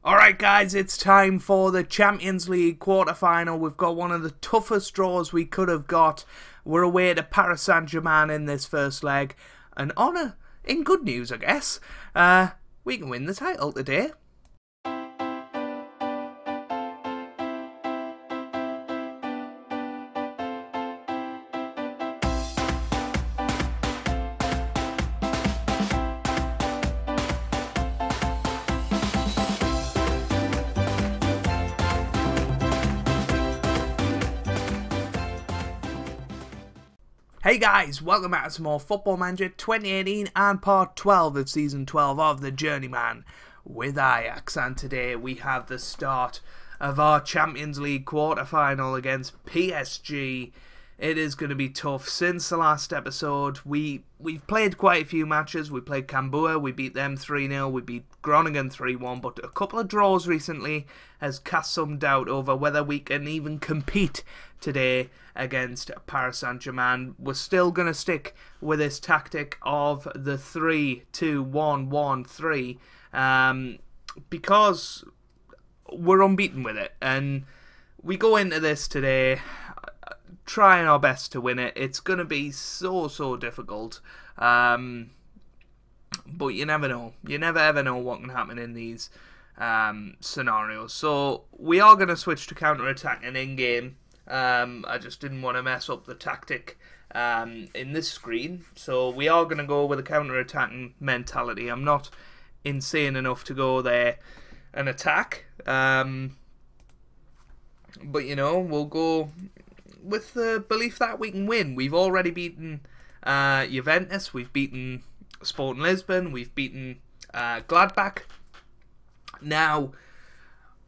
Alright guys, it's time for the Champions League quarter-final. We've got one of the toughest draws we could have got. We're away to Paris Saint-Germain in this first leg. And in good news I guess, we can win the title today. Hey guys, welcome back to some more Football Manager 2018 and part 12 of season 12 of the Journeyman with Ajax. And today we have the start of our Champions League quarter-final against PSG. It is going to be tough. Since the last episode, we've played quite a few matches. We played Cambuur, we beat them 3-0, we beat Groningen 3-1, but a couple of draws recently has cast some doubt over whether we can even compete today against Paris Saint-Germain. We're still going to stick with this tactic of the 3-2-1-1-3 because we're unbeaten with it, and we go into this today trying our best to win it. It's going to be so difficult, but you never know. You never ever know what can happen in these scenarios. So we are going to switch to counter-attacking in-game. I just didn't want to mess up the tactic in this screen, so we are going to go with a counter-attacking mentality. I'm not insane enough to go there and attack, but you know, we'll go with the belief that we can win. We've already beaten Juventus, we've beaten Sporting Lisbon, we've beaten Gladbach. Now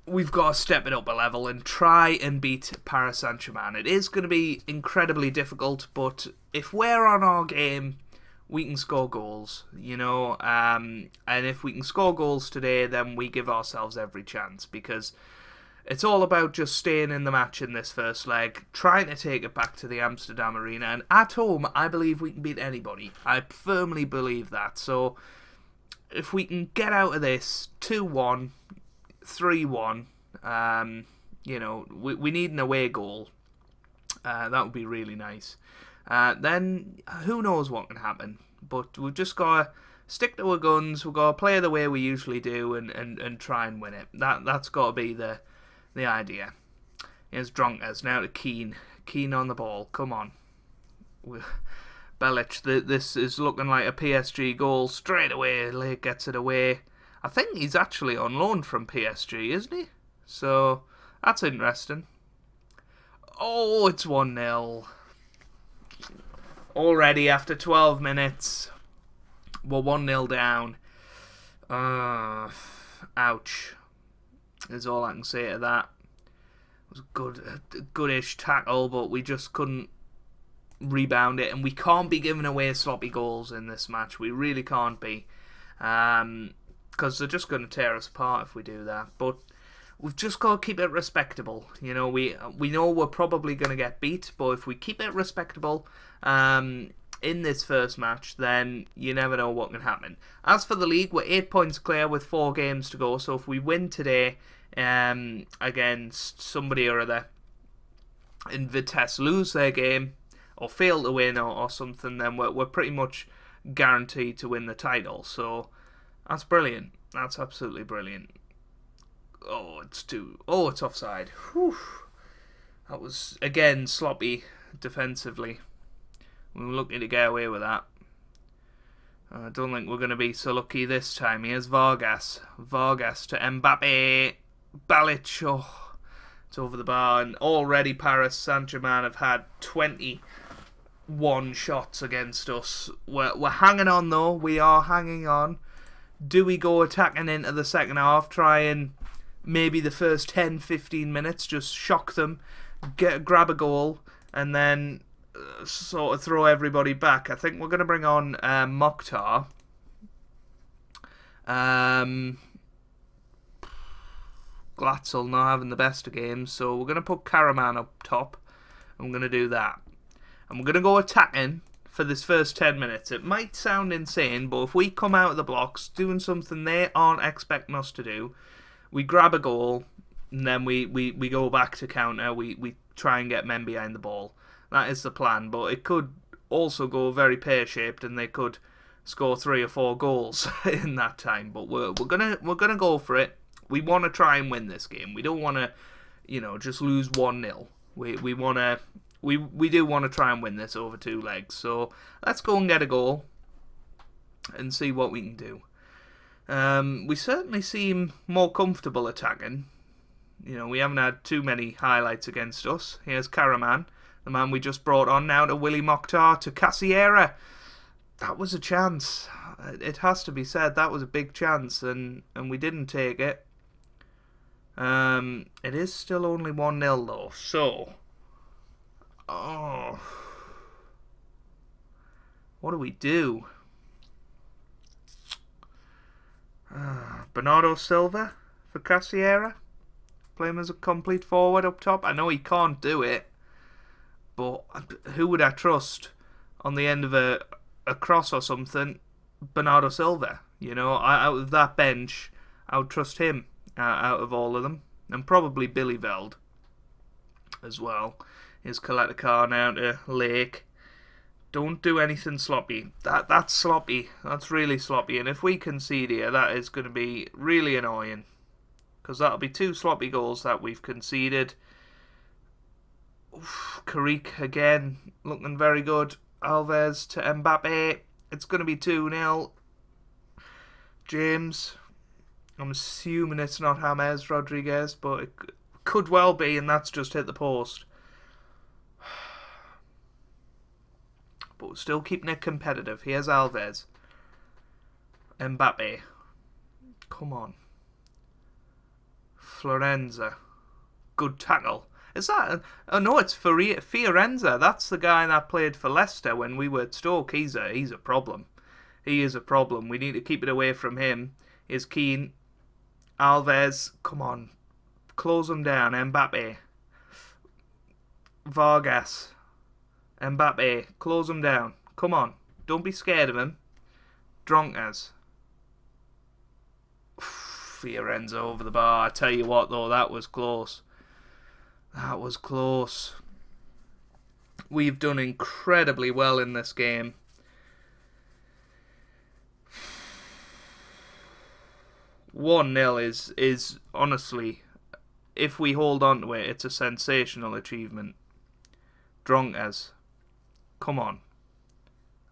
we've got to step it up a level and try and beat Paris Saint-Germain. It is going to be incredibly difficult, but if we're on our game, we can score goals, you know, and if we can score goals today, then we give ourselves every chance, because it's all about just staying in the match in this first leg, trying to take it back to the Amsterdam Arena, and at home, I believe we can beat anybody. I firmly believe that. So if we can get out of this 2-1, 3-1, you know, we need an away goal. That would be really nice. Then who knows what can happen, but we've just got to stick to our guns. We've got to play the way we usually do and try and win it. That's got to be the idea. Here's Dronkers now to Keane on the ball. Come on, Belic. This is looking like a PSG goal straight away. Lake gets it away. I think he's actually on loan from PSG, isn't he? So that's interesting. Oh, it's 1-0 already after 12 minutes. We're 1-0 down. Ouch is all I can say to that. It was a goodish tackle, but we just couldn't rebound it, and we can't be giving away sloppy goals in this match. We really can't be, because they're just going to tear us apart if we do that. But we've just got to keep it respectable. You know, we know we're probably going to get beat, but if we keep it respectable in this first match, then you never know what can happen. As for the league, we're 8 points clear with 4 games to go, so if we win today against somebody or other, and Vitesse lose their game or fail to win or something, then we're pretty much guaranteed to win the title. So that's brilliant. That's absolutely brilliant. Oh, it's offside. Whew. That was, again, sloppy defensively. We were lucky to get away with that. I don't think we're going to be so lucky this time. Here's Vargas. Vargas to Mbappe. Balic. Oh, it's over the bar. And already Paris Saint-Germain have had 21 shots against us. We're hanging on, though. We are hanging on. Do we go attacking into the second half? Try and maybe the first 10-15 minutes just shock them, grab a goal, and then sort of throw everybody back. I think we're going to bring on Mokhtar. Glatzel not having the best of games, so we're going to put Karaman up top. I'm going to do that. And we're going to go attacking for this first 10 minutes. It might sound insane, but if we come out of the blocks doing something they aren't expecting us to do, we grab a goal, and then we go back to counter. We try and get men behind the ball. That is the plan, but it could also go very pear-shaped, and they could score 3 or 4 goals in that time. But we're gonna go for it. We want to try and win this game. We don't want to, you know, just lose 1-0. We do want to try and win this over 2 legs. So let's go and get a goal and see what we can do. We certainly seem more comfortable attacking. You know, we haven't had too many highlights against us. Here's Karaman, the man we just brought on now to Willie Mokhtar, to Cassiera. That was a chance. It has to be said, that was a big chance, and we didn't take it. It is still only 1-0 though, so... Oh... What do we do? Bernardo Silva for Cassiera. Play him as a complete forward up top. I know he can't do it, but who would I trust on the end of a cross or something? Bernardo Silva. You know, out of that bench, I would trust him out of all of them. And probably Billy Veld as well. Here's Kaletakar now to Lake. Don't do anything sloppy. That's sloppy. That's really sloppy. And if we concede here, that is going to be really annoying. Because that'll be 2 sloppy goals that we've conceded. Karik again, looking very good. Alves to Mbappe. It's going to be 2-0. James. I'm assuming it's not James Rodriguez, but it could well be, and that's just hit the post. But we're still keeping it competitive. Here's Alves. Mbappe. Come on. Florenza. Good tackle. Is that... Oh no, it's Fiorenza. That's the guy that played for Leicester when we were at Stoke. He's a problem. He is a problem. We need to keep it away from him. Here's Keane. Alves. Come on. Close him down. Mbappe. Vargas. Mbappe. Close him down. Come on. Don't be scared of him. Dronkers. Fiorenza over the bar. I tell you what though, that was close. That was close. We've done incredibly well in this game. (1-0) is honestly, if we hold on to it, it's a sensational achievement. Dronkers. Come on.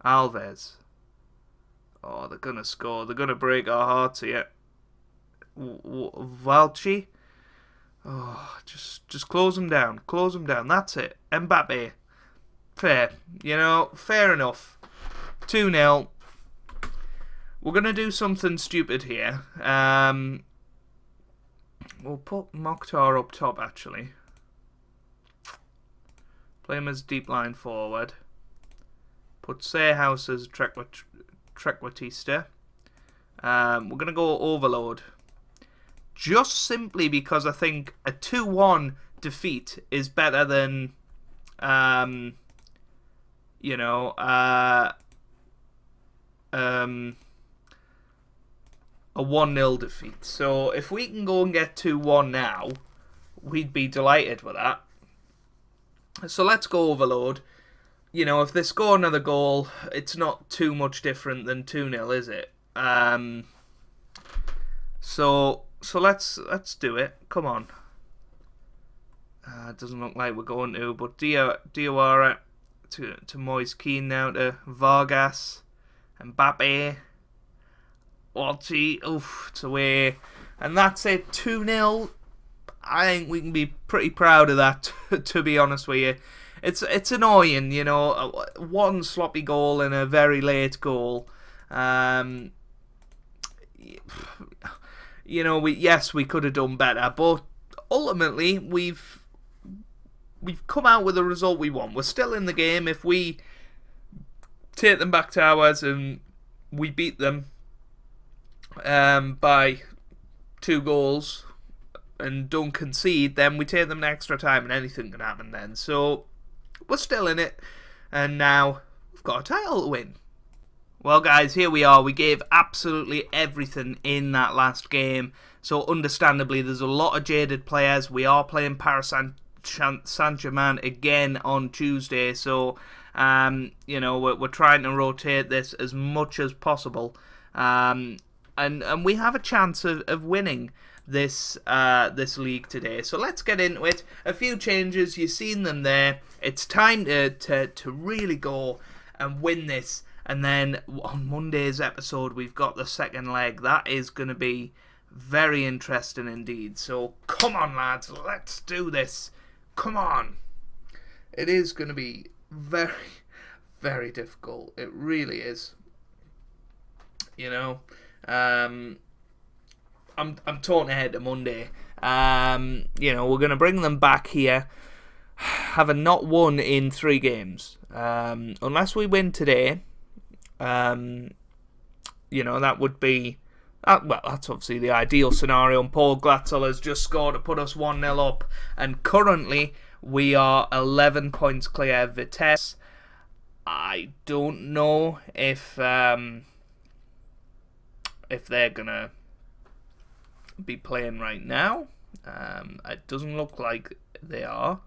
Alves. Oh, they're going to score. They're going to break our hearts here. Valci. Oh, just close them down. Close them down. That's it. Mbappe. Fair. You know, fair enough. 2-0. We're going to do something stupid here. We'll put Mokhtar up top, actually. Play him as deep line forward. Put Seahouse as Trequartista. We're going to go overload. Just simply because I think a 2-1 defeat is better than, you know, a 1-0 defeat. So if we can go and get 2-1 now, we'd be delighted with that. So let's go overload. You know, if they score another goal, it's not too much different than 2-0, is it? So let's do it. Come on. It doesn't look like we're going to, but Diawara to Moise Keane now to Vargas, Mbappe, Walti. Oof, it's away, and that's it. 2-0. I think we can be pretty proud of that. To be honest with you, it's annoying, you know, one sloppy goal and a very late goal. You know, we could have done better, but ultimately we've come out with the result we want. We're still in the game. If we take them back to ours and we beat them by 2 goals and don't concede, then we take them in extra time and anything can happen then. So we're still in it, and now we've got a title to win. Well, guys, here we are. We gave absolutely everything in that last game. So, understandably, there's a lot of jaded players. We are playing Paris Saint-Germain again on Tuesday. So, you know, we're trying to rotate this as much as possible. And we have a chance of winning this this league today. So let's get into it. A few changes, you've seen them there. It's time to really go and win this. And then on Monday's episode, we've got the second leg. That is going to be very interesting indeed. So come on, lads, let's do this. Come on. It is going to be very, very difficult. It really is. You know, I'm torn ahead to Monday. You know, we're going to bring them back here, having not won in 3 games. Unless we win today, you know, that would be, well, that's obviously the ideal scenario. And Paul Glatzel has just scored to put us 1-0 up. And currently, we are 11 points clear of Vitesse. I don't know if they're gonna be playing right now. It doesn't look like they are.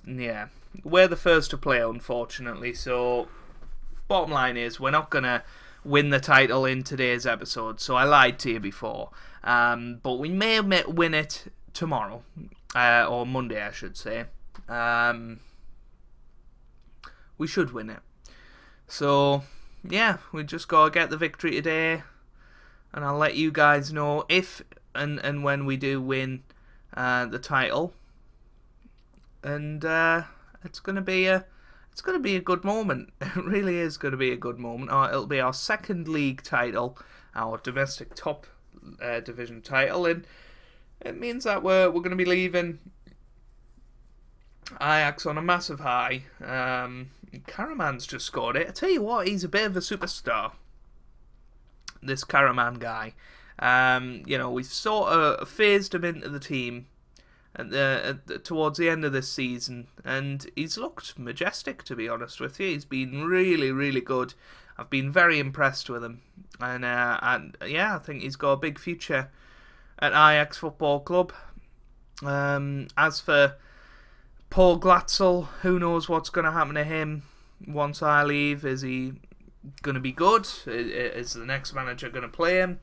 Yeah, we're the first to play, unfortunately. So, bottom line is, we're not gonna win the title in today's episode. So I lied to you before. But we may win it tomorrow, or Monday, I should say. We should win it. So, yeah, we just gotta get the victory today, and I'll let you guys know if and when we do win the title. And it's gonna be a good moment. It really is gonna be a good moment. It'll be our second league title, our domestic top division title, and it means that we're gonna be leaving Ajax on a massive high. Karaman's just scored it. I tell you what, he's a bit of a superstar, this Karaman guy. You know, we've sort of phased him into the team towards the end of this season, and he's looked majestic, to be honest with you. He's been really, really good. I've been very impressed with him, and yeah, I think he's got a big future at Ajax Football Club. As for Paul Glatzel, who knows what's going to happen to him once I leave? Is he going to be good? Is the next manager going to play him?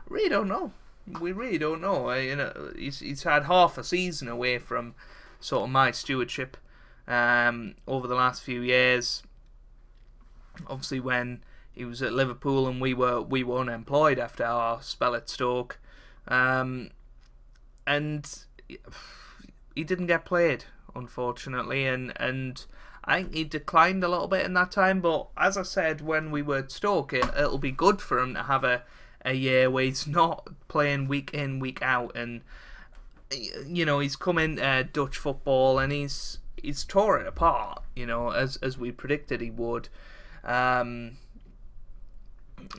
Really don't know. We really don't know. You know, he's had half a season away from sort of my stewardship over the last few years. Obviously, when he was at Liverpool and we were unemployed after our spell at Stoke, and he didn't get played, unfortunately, and I think he declined a little bit in that time. But as I said, when we were at Stoke, it'll be good for him to have a year where he's not playing week in, week out, and you know, he's come in Dutch football and he's tore it apart, you know, as we predicted he would.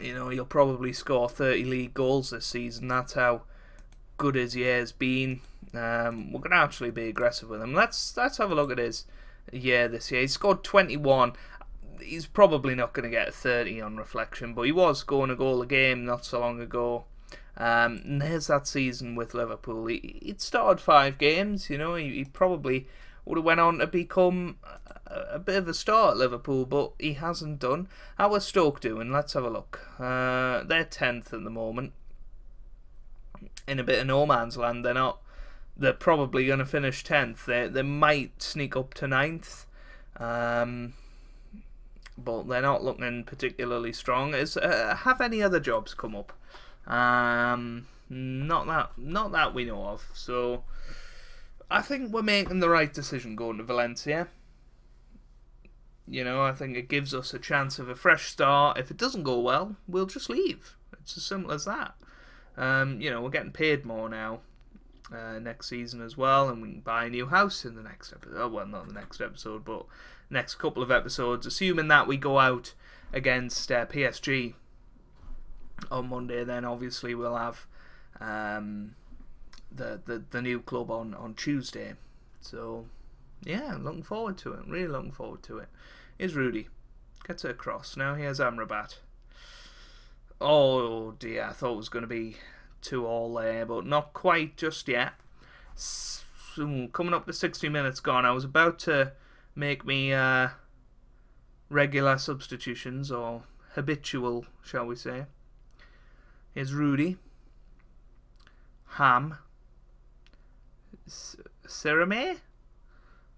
You know, he'll probably score 30 league goals this season. That's how good his year's been. We're going to actually be aggressive with him. Let's have a look at his year this year. He scored 21. He's probably not going to get 30 on reflection, but he was scoring a goal a game not so long ago. And there's that season with Liverpool. He'd started 5 games, you know. He probably would have went on to become a bit of a star at Liverpool, but he hasn't done. How are Stoke doing? Let's have a look. They're 10th at the moment, in a bit of no man's land. They're probably going to finish 10th. They might sneak up to 9th. But they're not looking particularly strong. Have any other jobs come up? Not that we know of. So I think we're making the right decision going to Valencia. You know, I think it gives us a chance of a fresh start. If it doesn't go well, we'll just leave. It's as simple as that. You know, we're getting paid more now next season as well, and we can buy a new house in the next episode. Well, not the next episode, but next couple of episodes, assuming that we go out against PSG on Monday. Then obviously we'll have the new club on Tuesday. So yeah, looking forward to it. Really looking forward to it. Here's Rudy. Gets it across. Now here's Amrabat. Oh dear, I thought it was going to be 2-2 there, but not quite just yet. Coming up to 60 minutes gone. I was about to make me regular substitutions, or habitual, shall we say. Here's Rudy. Ham. Serame.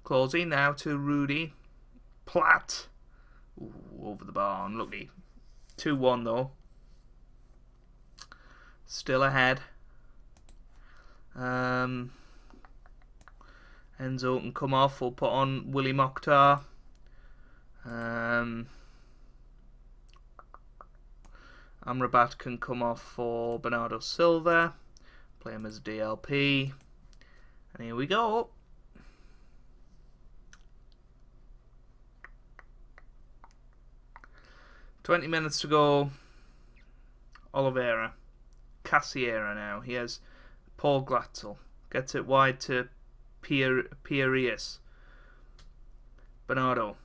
Closing now to Rudy. Platt. Ooh, over the bar. Unlucky. 2-1 though. Still ahead. Enzo can come off. We'll put on Willie Mokhtar. Amrabat can come off for Bernardo Silva. Play him as DLP. And here we go. "20 minutes to go. Oliveira. Cassiera now. He has Paul Glatzel. Gets it wide to Pierius. Bernardo.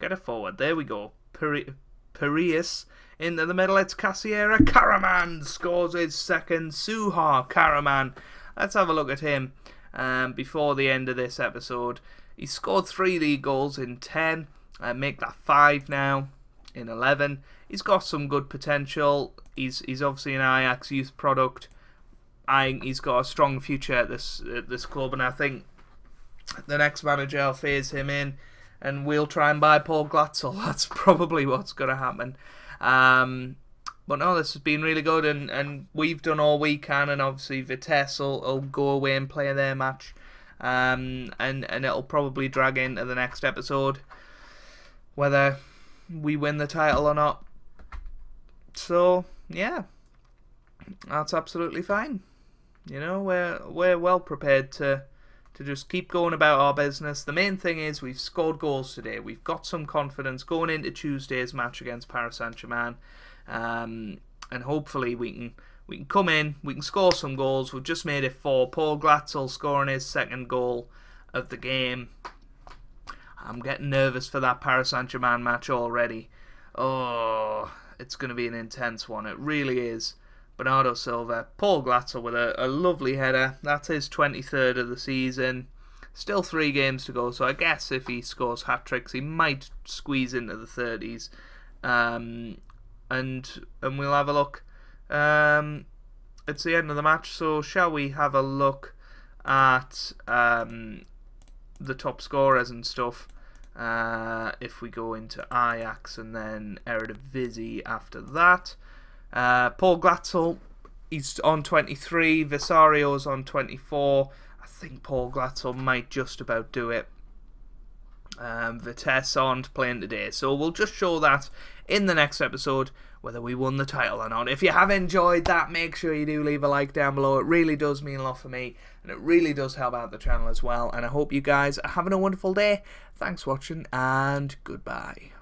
Get it forward. There we go. Pierius into the middle. It's Cassiera. Karaman scores his second. Suha Karaman. Let's have a look at him before the end of this episode. He scored 3 league goals in 10. Make that 5 now in 11. He's got some good potential. He's obviously an Ajax youth product. I think he's got a strong future at this club, and I think the next manager will phase him in, and we'll try and buy Paul Glatzel. That's probably what's going to happen. But no, this has been really good, and we've done all we can, and obviously Vitesse will go away and play their match, and it'll probably drag into the next episode, whether we win the title or not. So yeah, that's absolutely fine. You know, we're well prepared to just keep going about our business. The main thing is we've scored goals today. We've got some confidence going into Tuesday's match against Paris Saint-Germain, and hopefully we can come in, we can score some goals. We've just made it 4. Paul Glatzel scoring his second goal of the game. I'm getting nervous for that Paris Saint-Germain match already. Oh, it's going to be an intense one. It really is. Bernardo Silva, Paul Glatzel with a lovely header. That's his 23rd of the season. Still 3 games to go, so I guess if he scores hat-tricks, he might squeeze into the 30s. And we'll have a look. It's the end of the match, so shall we have a look at the top scorers and stuff? If we go into Ajax and then Eredivisie after that. Paul Glatzel, he's on 23. Visario's on 24. I think Paul Glatzel might just about do it. Vitesse aren't playing today, so we'll just show that in the next episode, whether we won the title or not. If you have enjoyed that, make sure you do leave a like down below. It really does mean a lot for me, and it really does help out the channel as well. And I hope you guys are having a wonderful day. Thanks for watching, and goodbye.